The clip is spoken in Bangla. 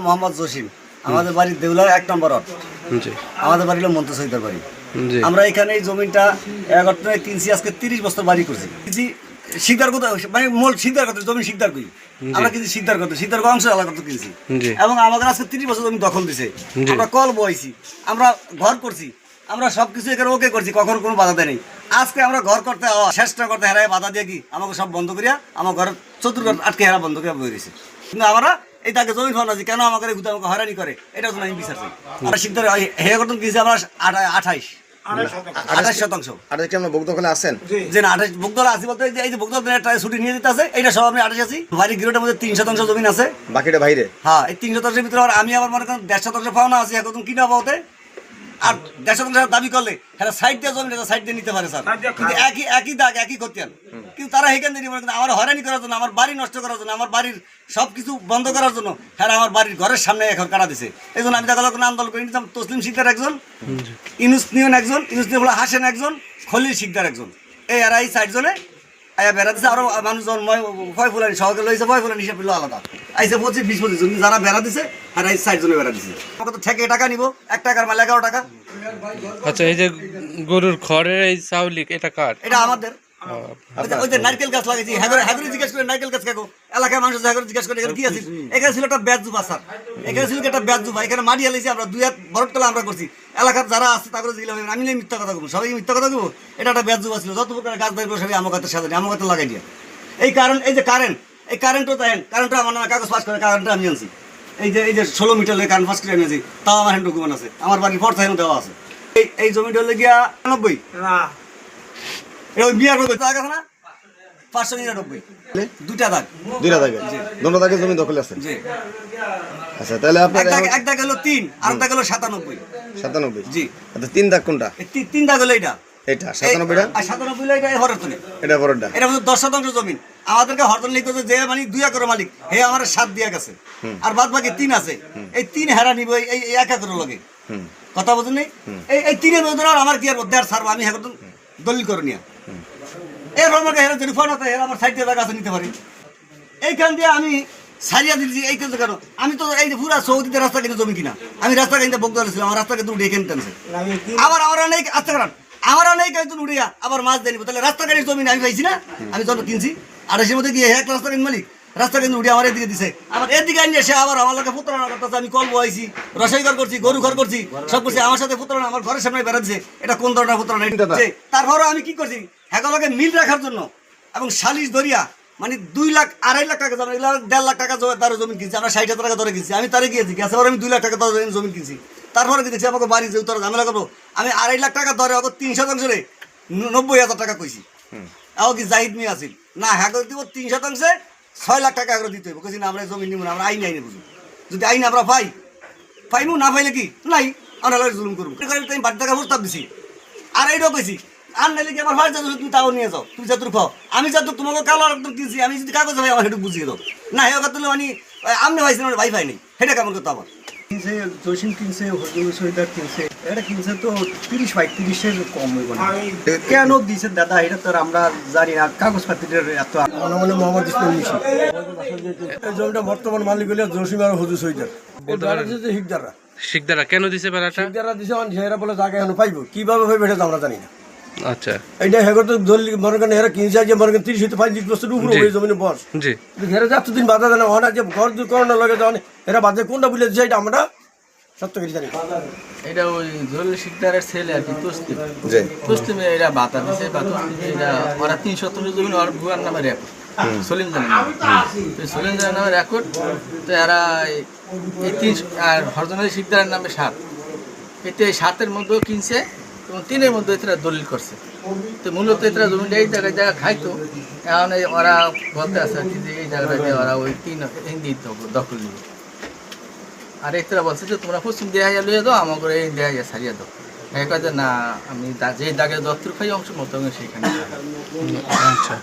মোহাম্মদ জসিম, আমাদের বাড়ি দেউলার 1 নম্বর ওয়ার্ড। আমাদের বাড়ি হলো মন্তসইদার বাড়ি। আমরা এখানে এই জমিটা 11 কিনছি, আজকে 30 বছর বাড়ি করছি। সিদ্ধার কথা মানে মূল সিদ্ধার কথা, জমি সিদ্ধার করি আমরা কিন্তু সিদ্ধার কথা, সিদ্ধার অংশ আলাদা করতে কিনছি এবং আমাদের আজকে 30 বছর জমি দখল দিছে। আমরা কল বইছি, আমরা ঘর করছি, আমরা সবকিছু এখানে ওকে করছি, কখনো কোনো বাধা দেয়নি। আজকে আমরা ঘর করতে চেষ্টা করতে হেরায় বাধা দিয়ে কি আমাকে সব বন্ধ করিয়া আমার ঘরের চতুর্ঘর আটকে হেরা বন্ধ করিয়া বই রয়েছে। কিন্তু আমরা এই তাকে জমি ফোন আছি কেন আমাকে আমাকে হয়রানি করে, এটার জন্য আমি বিচার চাই। আমরা সিদ্ধার হে গঠন কিনছি আমরা 28 শতাংশ। আমরা বুক দখলে আছেন যে না 28 বুক দখলে আছি বলতে এই যে বুক দখলে একটা ছুটি নিয়ে দিতে আছে, এটা সব আমি 28 আছি। বাড়ি গিরোটের মধ্যে 3 শতাংশ জমিন আছে, বাকিটা বাইরে। হ্যাঁ, এই 3 শতাংশের ভিতরে আমি আমার মনে করেন 1.5 শতাংশ পাওনা আছে, এখন কিনা পাওতে আর 1.5 শতাংশ দাবি করলে হ্যাঁ সাইড দিয়ে জমি সাইড দিয়ে নিতে পারে স্যার, কিন্তু একই দাগ একই করতেন। কিন্তু তারা এখান থেকে আমার হয়রানি করার জন্য, আমার বাড়ি নষ্ট করার জন্য, আমার বাড়ির সব কিছু বন্ধ করার জন্য হ্যাঁ আমার বাড়ির ঘরের সামনে এখন কাটা দিছে। এই জন্য আমি দেখা কোনো আন্দোলন করে নিতাম। তসলিম শিকদার একজন, ইউনুস নিয়ন একজন, ইউনুস নিয়ন হাসেন একজন, খলিল শিকদার একজন, এই আর এই 60 জনে আয়া বেড়া দিছে। আরো মানুষজন ভয় ফুলানি সহকে লইছে, ভয় ফুলানি হিসাব পেলো আলাদা আইসে 25-20 জন যারা বেড়া দিছে আর এই 60 জনে বেড়া দিছে। আমাকে তো ঠেকে টাকা নিব, 1 টাকার মাল 11 টাকা। আচ্ছা, এই যে গরুর খড়ের এই চাউলি এটা কার? এটা আমাদের। ওই যে নারকেল গাছ লাগাইছি, হ্যাগরে জিজ্ঞেস করে নারকেল গাছ কাকো এলাকায় মানুষ হ্যাগরে জিজ্ঞেস করে কি আছে। এখানে ছিল একটা ব্যাজুবা স্যার, এখানে ছিল একটা ব্যাজুবা, এখানে মাটি আলাইছি আমরা 2 হাত বরফ তলা আমরা করছি। এলাকার যারা আছে তাদের জিজ্ঞেস আমি নেই মিথ্যা কথা বলবো, সবাই মিথ্যা কথা বলবো। এটা একটা ব্যাজুবা ছিল, যত প্রকার গাছ দাঁড়িয়ে সবাই আমার কাছে সাজানি, আমার কাছে লাগাই দিয়ে। এই কারণ এই যে কারেন্ট, এই কারেন্টও দেন, কারেন্টটা আমার নামে কাগজ পাস করে কারেন্টটা আমি আনছি। এই যে 16 মিটার কারেন্ট পাস করে আমি আনছি, তাও আমার হ্যান্ড ডকুমেন্ট আছে, আমার বাড়ির ফর্থ হ্যান্ড দেওয়া আছে। এই জমিটা হলে গিয়া 90 ওই বিয়ার টাকা আছে না 599 দুটা দাগ দুটো দাগে জমি দখলে আছে। আচ্ছা, তাহলে আপনার এক দাগ হলো 3 আর এক দাগ হলো 97 জি। আচ্ছা, 3 দাগ কোনটা? 3 দাগ হলো এটা 97টা আর 97 এটা হরতনে, এটা বড়টা। এটা 10 শতাংশ জমিন আমাদেরকে হরতন লিখতে যে মানে 2 একর মালিক হে আমার 7 দিয়া গেছে আর বাদ বাকি 3 আছে। এই 3 হেরা নিব এই 1 একর লগে কথা বুঝুন নেই। এই 3 এর মধ্যে আমার কি আর দেড় সারব আমি এখন দলিল করে নিয়া এর আমাকে হেরা যদি ফোন হতো হেরা আমার সাইড দিয়ে গাছ নিতে পারি। এইখান দিয়ে আমি সারিয়া দিচ্ছি এই কেন কেন আমি তো এই যে পুরা সৌদিতে রাস্তা কিনে জমি কিনা, আমি রাস্তা কিনতে বক ধরেছিলাম, আমার রাস্তা কিন্তু উঠে কিনতে আবার আমার নেই আস্তে কারণ আমার নেই কিন্তু উঠিয়া আবার মাছ দেনিব, তাহলে রাস্তা গাড়ির জমি আমি পাইছি না। আমি যত কিনছি 28-এর মধ্যে গিয়ে এক রাস্তা কিন মালিক রাস্তা কিন্তু উঠে আমার এদিকে দিছে, আমার এদিকে আনিয়ে সে আবার আমার লোকে ফুতরানা করতেছে। আমি কল বইছি, রসাই ঘর করছি, গরু ঘর করছি, সব করছি, আমার সাথে ফুতরানা আমার ঘরের সামনে বেড়া দিছে। এটা কোন ধরনের ফুতরানা? তারপরে আমি কি করছি হেগলকে মিল রাখার জন্য এবং সালিশ ধরিয়া মানে 2 লাখ 2.5 লাখ টাকা জমি 1.5 লাখ টাকা তার জমি কিনছি, আমরা 60,000 টাকা ধরে কিনছি। আমি তারে গিয়েছি গ্যাস আমি 2 লাখ টাকা জমি কিনছি। তারপরে কি দেখছি আমাকে বাড়ি যে তোর ঝামেলা করবো, আমি 2.5 লাখ টাকা ধরে ওকে 3 শতাংশে 90,000 টাকা কইছি। এও কি জাহিদ মিয়া আছিল না হ্যাগর দিব 3 শতাংশে 6 লাখ টাকা এগুলো দিতে হবে। কেছি না আমরা জমি নিব না, আমরা আইন আইনে বুঝবো, যদি আইন আমরা পাইমু না পাইলে কি নাই আমরা জুলুম করবো। আমি বাড়ি টাকা প্রস্তাব দিছি আর এইটাও কইছি আর নাইলে কি আমার ভাই যাতো তুমি তাও নিয়ে যাও, তুমি যাতুর খাও আমি যাতো তোমাকে কালো একদম কিনছি, আমি যদি কাগজ ভাই আমার সেটুকু বুঝিয়ে দাও না হে কথা মানে আমি ভাইছি না ভাই নেই সেটা কেমন করতো আবার কিনছে জসিম কিনছে হজরুল সৈদার কিনছে, এটা কিনছে তো 30-35-এর কম হইব না। কেন দিয়েছে দাদা এটা তো আমরা জানি না, কাগজপাতির এত মনে মোহাম্মদ ইসলাম মিশি এই জমিটা বর্তমান মালিক হলে জসিম আর হজরুল সৈদার শিকদাররা কেন দিছে বেড়াটা? শিকদাররা দিছে হেরা বলে জায়গা এখন পাইবো, কিভাবে পাইবো এটা আমরা জানি না। আচ্ছা, এইটা হেগর তো দলিল মনে করেন হেরা কিনছে যে মনে করেন 30-35 বছর উপরে ওই জমিনে বস জি হেরা যাচ্ছে দিন বাধা দেয় না ওনা যে ঘর দূর করানোর লগে যাওয়া এরা বাদে কোনটা বলে দিচ্ছে এটা আমরা সত্য কিছু জানি। এটা ওই জরুল শিকদারের ছেলে আর কি তসলিমে এরা বাতা দিছে বা তসলিমে এরা ওরা 3 শতাংশ জমি ওর ভুয়ার নামে রেকর্ড সলিম জানের নামে রেকর্ড। তো এরা এই 3 আর হরজনের শিকদারের নামে 7, এতে 7-এর মধ্যেও কিনছে এবং 3-এর মধ্যে এরা দলিল করছে। তো মূলত এরা জমিটা এই জায়গা খাইতো, এখন ওরা বলতে আছে আর কি যে এই জায়গাটা দিয়ে ওরা ওই 3 হিন্দি দখল নিবে। আর এরা বলছে যে তোমরা পশ্চিম দেহাইয়া লইয়া দাও, আমাকে এই দেহাইয়া ছাড়িয়ে দাও। হ্যাঁ কাজে না আমি যে দাগে দত্তর খাই অংশ মতো সেইখানে। আচ্ছা।